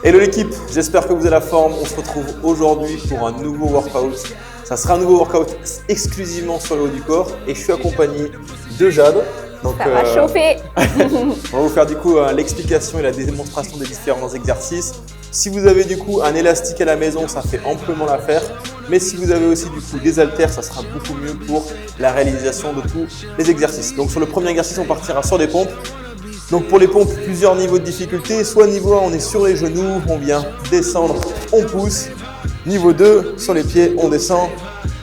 Hello l'équipe, j'espère que vous avez la forme. On se retrouve aujourd'hui pour un nouveau workout. Ça sera un nouveau workout exclusivement sur le haut du corps et je suis accompagné de Jade. Donc, ça va chauffer. On va vous faire du coup l'explication et la démonstration des différents exercices. Si vous avez du coup un élastique à la maison, ça fait amplement l'affaire. Mais si vous avez aussi du coup des haltères, ça sera beaucoup mieux pour la réalisation de tous les exercices. Donc sur le premier exercice, on partira sur des pompes. Donc pour les pompes, plusieurs niveaux de difficulté. Soit niveau 1, on est sur les genoux, on vient descendre, on pousse. Niveau 2, sur les pieds, on descend,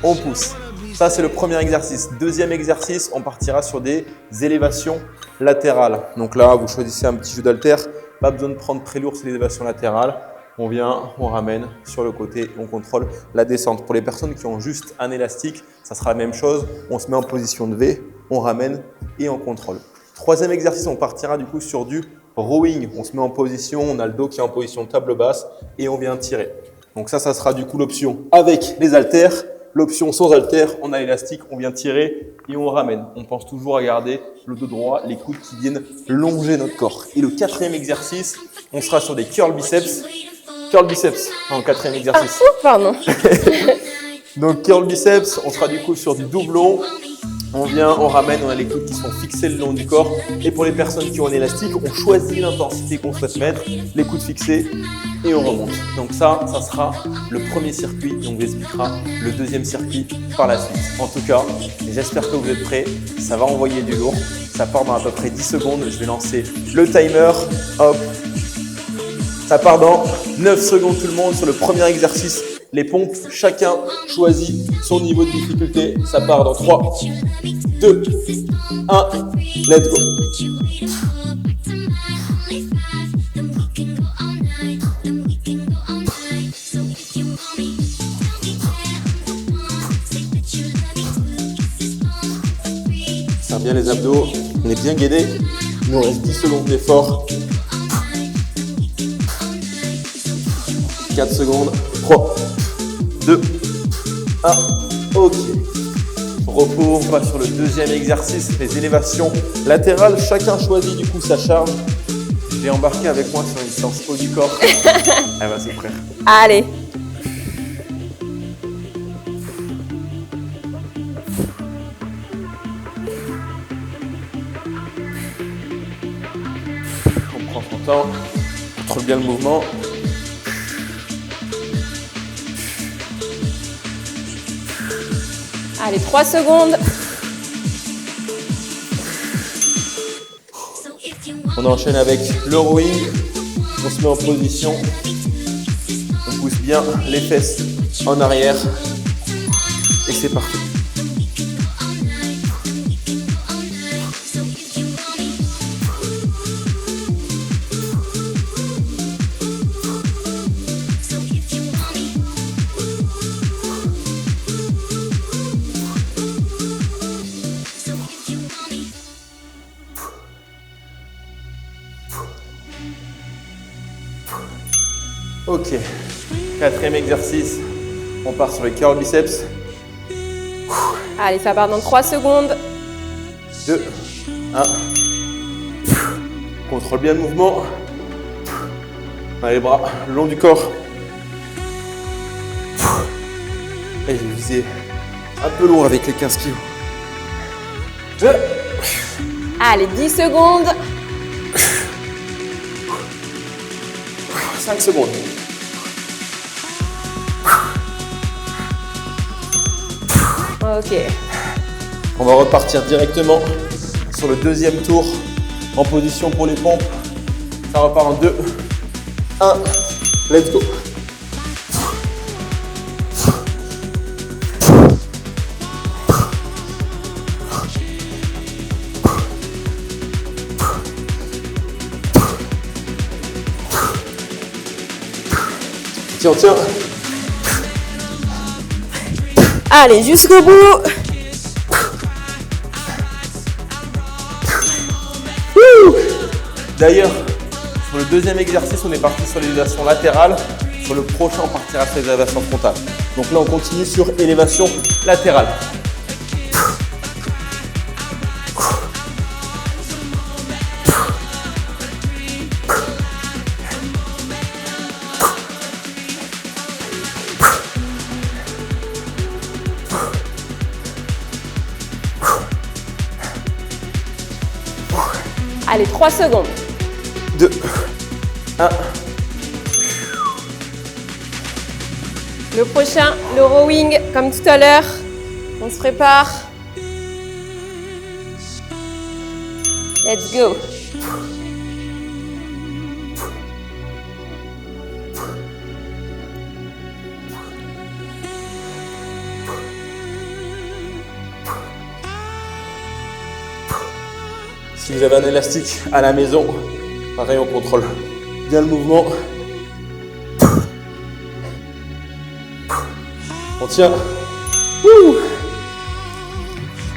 on pousse. Ça, c'est le premier exercice. Deuxième exercice, on partira sur des élévations latérales. Donc là, vous choisissez un petit jeu d'haltère. Pas besoin de prendre très lourd, c'est l'élévation latérale. On vient, on ramène sur le côté, on contrôle la descente. Pour les personnes qui ont juste un élastique, ça sera la même chose. On se met en position de V, on ramène et on contrôle. Troisième exercice, on partira du coup sur du rowing. On se met en position, on a le dos qui est en position de table basse et on vient tirer. Donc ça sera du coup l'option avec les haltères. L'option sans haltères, on a l'élastique, on vient tirer et on ramène. On pense toujours à garder le dos droit, les coudes qui viennent longer notre corps. Et le quatrième exercice, on sera sur des curl biceps. Curl biceps en quatrième exercice. Ah, pardon. Donc curl biceps, on sera du coup sur du doublon. On vient, on ramène, on a les coudes qui sont fixés le long du corps. Et pour les personnes qui ont un élastique, on choisit l'intensité qu'on souhaite mettre, les coudes fixés et on remonte. Donc ça sera le premier circuit et on vous expliquera le deuxième circuit par la suite. En tout cas, j'espère que vous êtes prêts. Ça va envoyer du lourd. Ça part dans à peu près 10 secondes. Je vais lancer le timer. Hop. Ça part dans 9 secondes tout le monde sur le premier exercice. Les pompes, chacun choisit son niveau de difficulté. Ça part dans 3, 2, 1, let's go. Serre bien les abdos, on est bien gainés. Il nous reste 10 secondes d'effort. 4 secondes, 3, 2, 1, ok. Repos, on passe sur le deuxième exercice, les élévations latérales. Chacun choisit du coup sa charge. Je vais embarquer avec moi sur une séance haut du corps. Ah bah c'est prêt. Allez. On prend son temps, on contrôle bien le mouvement. Allez, 3 secondes. On enchaîne avec le rowing. On se met en position. On pousse bien les fesses en arrière. Et c'est parti. Ok, quatrième exercice, on part sur les curl biceps. Allez, ça part dans 3 secondes. 2, 1. Contrôle bien le mouvement. On a les bras le long du corps. Et je vais viser un peu lourd avec les 15 kg. Allez, 10 secondes. 5 secondes. Ok. On va repartir directement sur le deuxième tour en position pour les pompes. Ça repart en 2, 1, let's go. Tiens. Allez, jusqu'au bout. D'ailleurs, sur le deuxième exercice, on est parti sur l'élévation latérale. Sur le prochain, on partira sur l'élévation frontale. Donc là, on continue sur élévation latérale. Allez, 3 secondes. 2, 1. Le prochain, le rowing, comme tout à l'heure. On se prépare. Let's go. Si vous avez un élastique à la maison, pareil, on contrôle bien le mouvement. On tient. Wouh!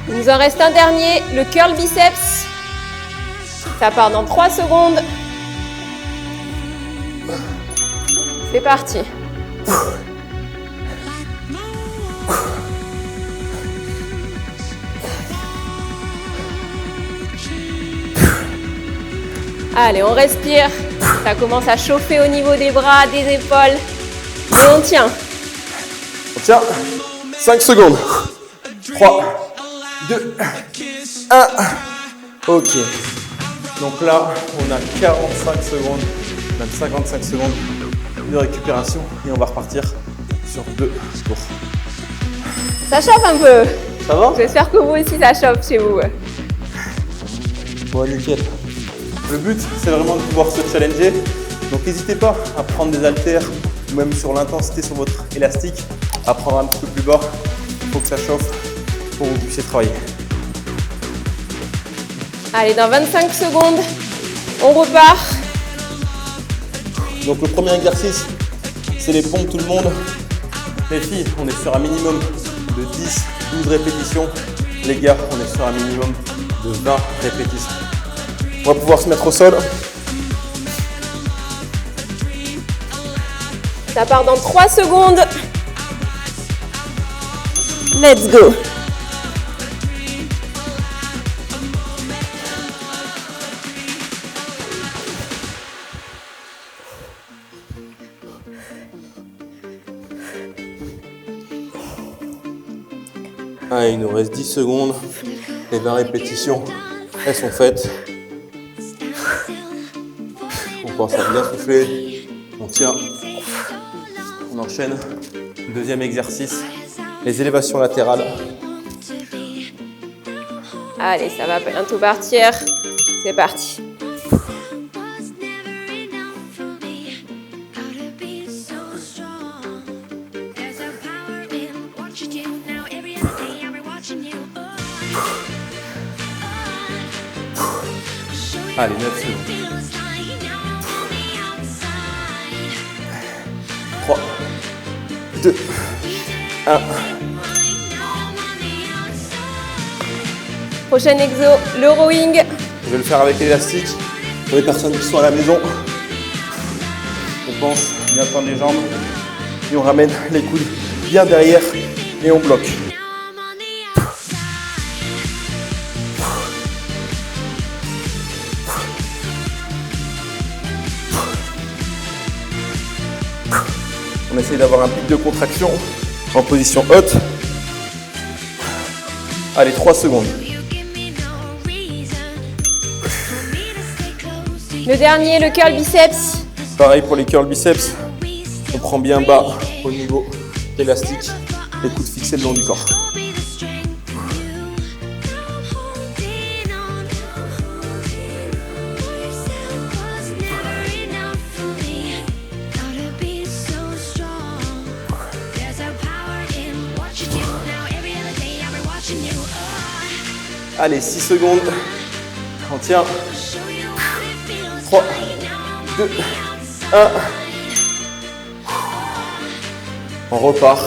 Il nous en reste un dernier, le curl biceps. Ça part dans 3 secondes. C'est parti. Allez, on respire. Ça commence à chauffer au niveau des bras, des épaules. Et on tient. On tient. 5 secondes. 3, 2, 1. Ok. Donc là, on a 45 secondes, même 55 secondes de récupération et on va repartir sur 2 tours. Ça chauffe un peu. Ça va? J'espère que vous aussi, ça chauffe chez vous. Bon, nickel. Le but, c'est vraiment de pouvoir se challenger. Donc n'hésitez pas à prendre des haltères ou même sur l'intensité sur votre élastique, à prendre un petit peu plus bas. Il faut que ça chauffe pour que vous puissiez travailler. Allez, dans 25 secondes, on repart. Donc le premier exercice, c'est les pompes tout le monde. Les filles, on est sur un minimum de 10-12 répétitions. Les gars, on est sur un minimum de 20 répétitions. On va pouvoir se mettre au sol. Ça part dans 3 secondes. Let's go. Ah, il nous reste 10 secondes. Les 20 répétitions, elles sont faites. On pense à bien souffler. On tient. On enchaîne. Deuxième exercice, les élévations latérales. Allez, ça va bientôt partir. C'est parti. Allez, 9 secondes. 3, 2, 1. Prochain exo, le rowing. Je vais le faire avec l'élastique. Pour les personnes qui sont à la maison, on pense bien tendre les jambes et on ramène les coudes bien derrière et on bloque. On essaye d'avoir un pic de contraction en position haute. Allez, 3 secondes. Le dernier, le curl biceps. Pareil pour les curls biceps. On prend bien bas au niveau élastique. Les coudes fixés le long du corps. Allez, 6 secondes. On tient. 3, 2, 1. On repart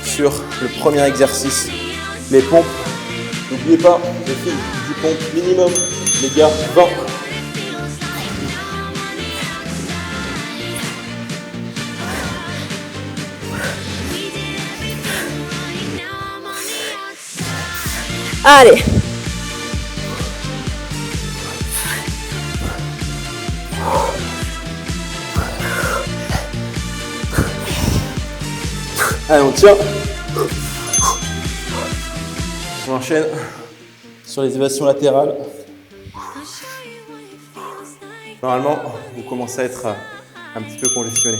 sur le premier exercice. Les pompes. N'oubliez pas, les filles, 10 pompes minimum. Les gars, 20. Allez. Allez, on tient. On enchaîne sur les élévations latérales. Normalement, vous commencez à être un petit peu congestionné.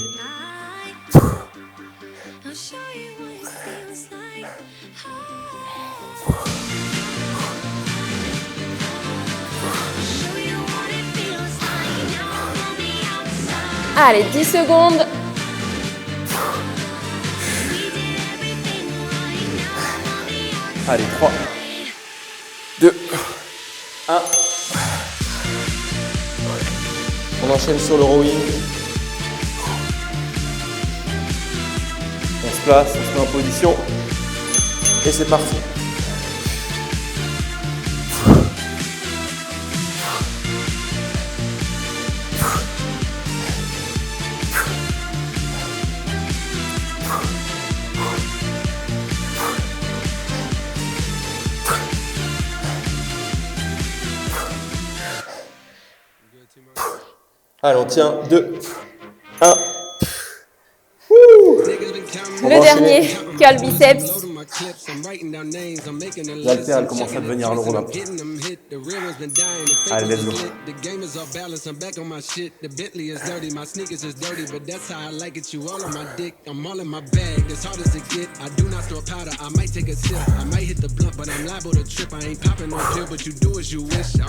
Allez, 10 secondes. Allez, 3, 2, 1. On enchaîne sur le rowing. On se place, on se met en position. Et c'est parti. Allez, on tient 2, 1. Le dernier, curl biceps. L'haltère, elle commence à devenir lourde un peu. Allez, let's go.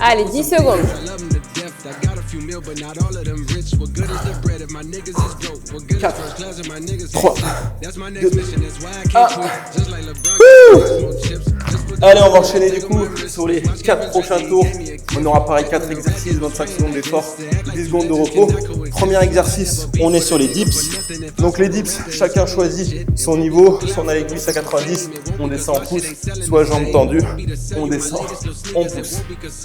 Allez, 10 secondes. 4, 3, 2, 1. Allez, on va enchaîner du coup sur les 4 prochains tours. On aura pareil 4 exercices, 25 secondes d'effort, 10 secondes de repos. Premier exercice, on est sur les dips. Donc les dips, chacun choisit son niveau. Soit on a les cuisses à 90, on descend, on pousse. Soit jambes tendues, on descend, on pousse.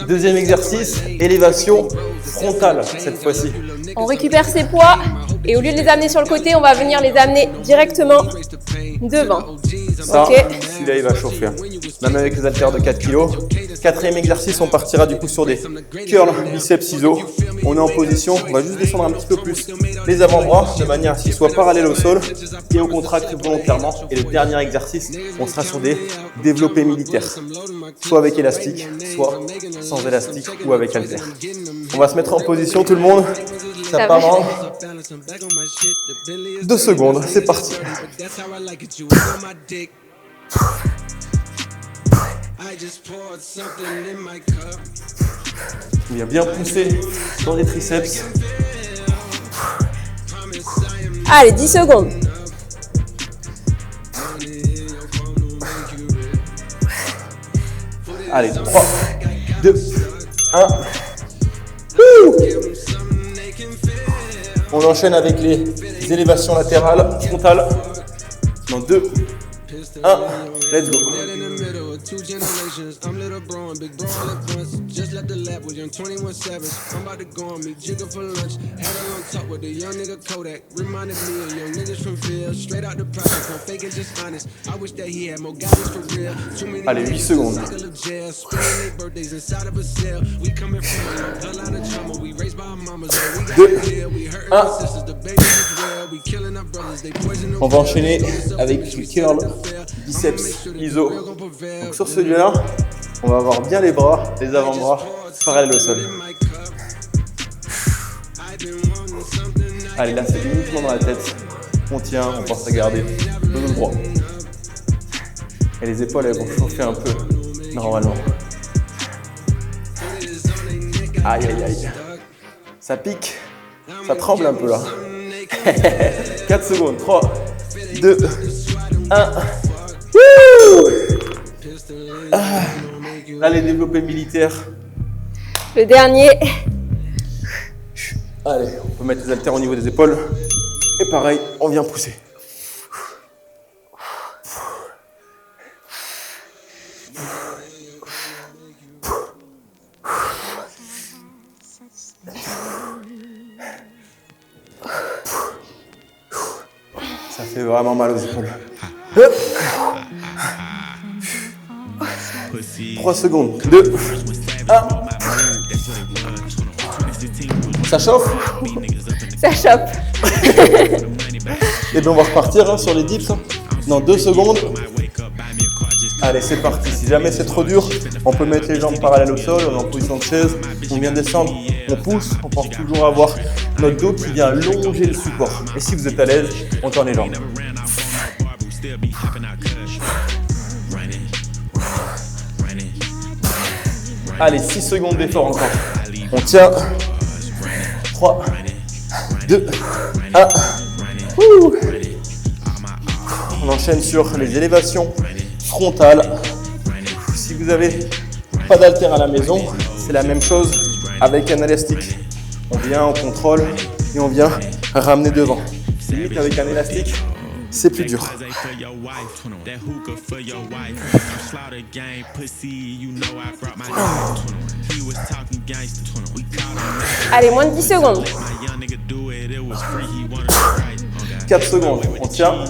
Deuxième exercice, élévation frontale cette fois-ci. On récupère ses poids et au lieu de les amener sur le côté, on va venir les amener directement devant. Ça, Ok. celui-là, il va chauffer. Même avec les haltères de 4 kg. Quatrième exercice, on partira du coup sur des curls biceps iso. On est en position, on va juste descendre un petit peu plus les avant-bras de manière à ce qu'ils soient parallèles au sol et on contracte volontairement. Et le dernier exercice, on sera sur des développés militaires. Soit avec élastique, soit sans élastique ou avec haltère. On va se mettre en position tout le monde. Ça part en 2 secondes, c'est parti. On vient bien pousser dans les triceps. Allez, 10 secondes. Allez, 3, 2, 1. On enchaîne avec les élévations latérales, frontales. Dans 2, 1, let's go. Allez, 8 secondes. 2, 1. On va enchaîner avec le curl biceps iso. Donc sur celui-là, on va avoir bien les bras, les avant-bras parallèles au sol. Allez, là c'est uniquement dans la tête. On tient, on pense à garder le dos droit. Et les épaules, elles vont chauffer un peu, normalement. Aïe, aïe, aïe. Ça pique, ça tremble un peu là. 4 secondes, 3, 2, 1. Là, les développés militaires. Le dernier. Allez, on peut mettre les haltères au niveau des épaules. Et pareil, on vient pousser. Ça fait vraiment mal aux épaules. 3 secondes. 2, 1. Ça chauffe? Ça chope. Et bien on va repartir sur les dips dans 2 secondes. Allez, c'est parti. Si jamais c'est trop dur, on peut mettre les jambes parallèles au sol, on est en position de chaise, on vient descendre, on pousse, on pense toujours avoir notre dos qui vient longer le support. Et si vous êtes à l'aise, on tourne les jambes. Allez, 6 secondes d'effort encore. On tient. 3, 2, 1. On enchaîne sur les élévations frontales. Si vous n'avez pas d'haltère à la maison, c'est la même chose avec un élastique. On vient, on contrôle et on vient ramener devant. C'est limite avec un élastique, c'est plus dur. Allez, moins de 10 secondes. 4 secondes, on tient.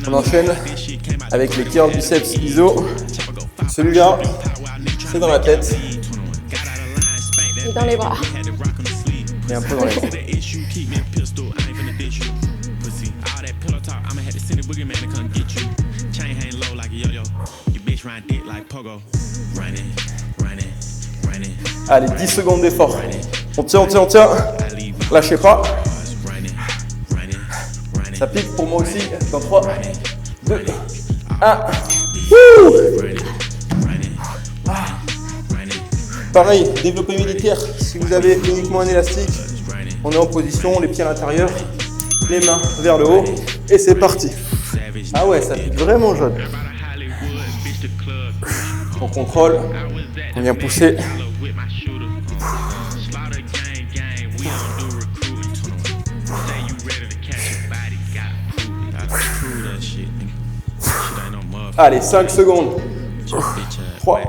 On enchaîne avec les curls biceps iso. Celui-là, c'est dans la tête. Et dans les bras. Et un peu dans les bras. Allez, 10 secondes d'effort. On tient, on tient, on tient. Lâchez pas. Ça pique pour moi aussi. Dans 3, 2, 1. Pareil, développé militaire. Si vous avez uniquement un élastique, on est en position, les pieds à l'intérieur, les mains vers le haut. Et c'est parti. Ah ouais, ça pique vraiment jaune. On contrôle. On vient pousser. Allez, 5 secondes. 3,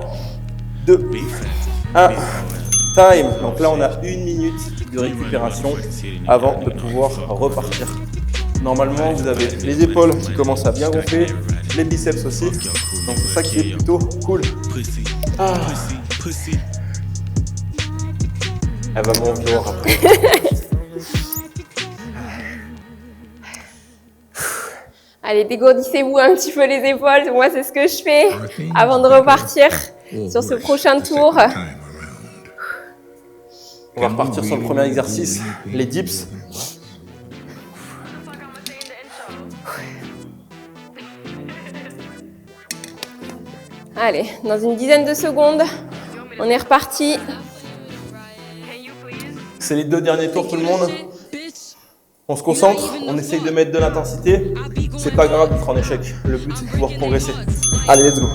2, 1. Time. Donc là, on a 1 minute de récupération avant de pouvoir repartir. Normalement, vous avez les épaules qui commencent à bien gonfler, les biceps aussi. Donc c'est ça qui est plutôt cool. Ah. Elle va m'en vouloir après. Allez, dégourdissez-vous un petit peu les épaules. Moi, c'est ce que je fais avant de repartir sur ce prochain tour. On va repartir sur le premier exercice, les dips. Allez, dans une dizaine de secondes, on est reparti. C'est les 2 derniers tours, tout le monde. On se concentre, on essaye de mettre de l'intensité. C'est pas grave d'être en échec. Le but, c'est de pouvoir progresser. Allez, let's go.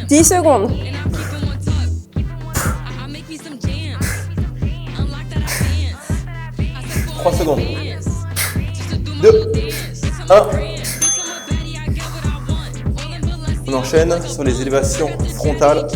« 10 secondes. 3 secondes. 2, 1. On enchaîne sur les élévations frontales.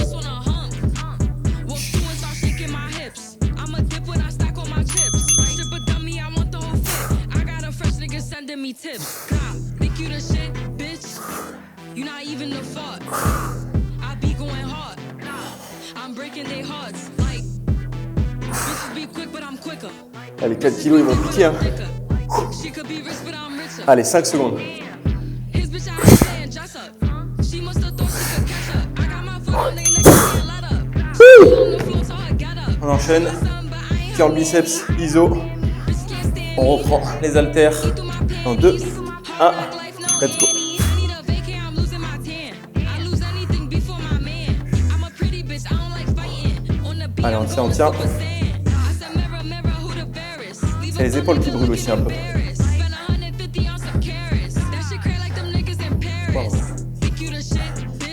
Allez, 4 kilos, ils vont piquer. Hein. Allez, 5 secondes. On enchaîne. Curl biceps, iso. On reprend les haltères. Dans 2, 1. Let's go. Allez, on tient, on tient. C'est les épaules qui brûlent aussi un peu. Wow.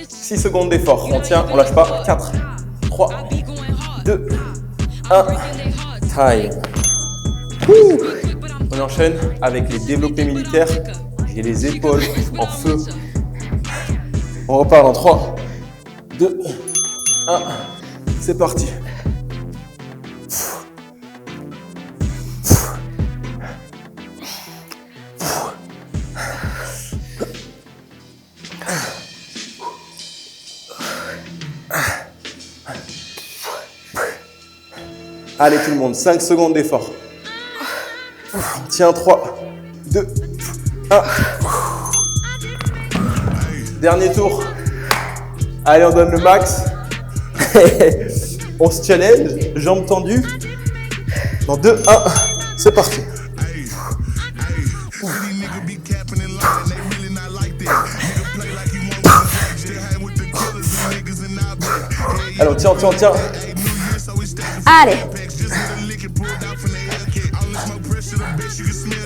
6 secondes d'effort. On tient, on lâche pas. 4, 3, 2, 1. Time. On enchaîne avec les développés militaires. J'ai les épaules en feu. On repart dans 3, 2, 1. C'est parti. Allez tout le monde, 5 secondes d'effort. On tient 3, 2, 1. Dernier tour. Allez, on donne le max. On se challenge, jambes tendues. Dans 2, 1, c'est parti. Allez, on tient. Allez.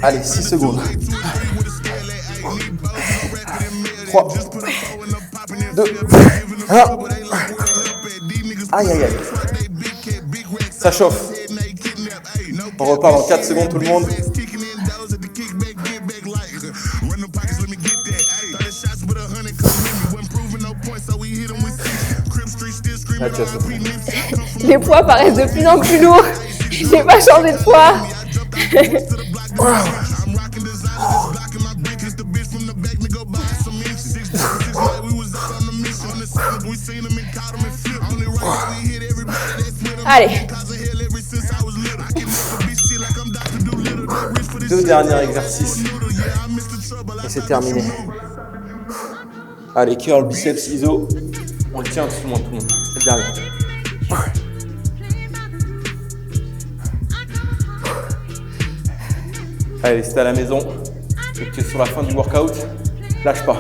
Allez, 6 secondes. 3, 2, 1. Aïe. Ça chauffe. On repart dans 4 secondes tout le monde. Là, tu as souffert. Les poids paraissent de plus en plus lourds. J'ai pas changé de poids. Allez. 2 derniers exercices. Et c'est terminé. Allez, curl, biceps, iso. On le tient tout le monde. C'est le dernier. Allez, si t'es à la maison et que tu es sur la fin du workout, lâche pas.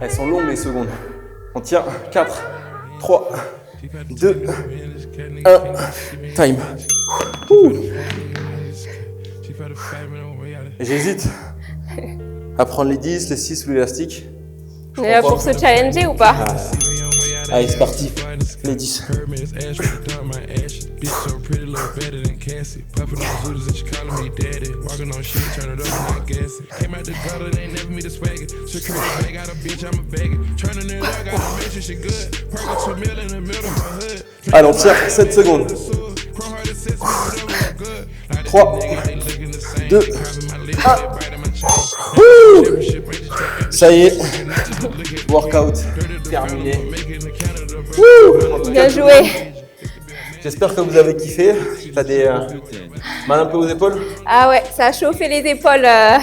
Elles sont longues les secondes. On tient 4, 3, 2, 1, time. J'hésite à prendre les 10, les 6 ou l'élastique. On est là pour se challenger ou pas? Allez, c'est parti. Les 10. Allez, on tire 7 secondes. 3, 2, 1. Ça y est, workout terminé. Bien joué. J'espère que vous avez kiffé. T'as des mal un peu aux épaules? Ah ouais, ça a chauffé les épaules. Là,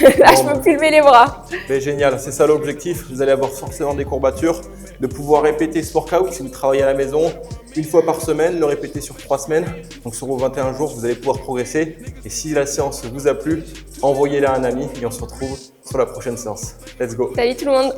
je peux plus lever les bras. Mais génial, c'est ça l'objectif. Vous allez avoir forcément des courbatures, de pouvoir répéter ce workout si vous travaillez à la maison une fois par semaine, le répéter sur 3 semaines. Donc sur vos 21 jours, vous allez pouvoir progresser. Et si la séance vous a plu, envoyez-la à un ami et on se retrouve sur la prochaine séance. Let's go. Salut tout le monde.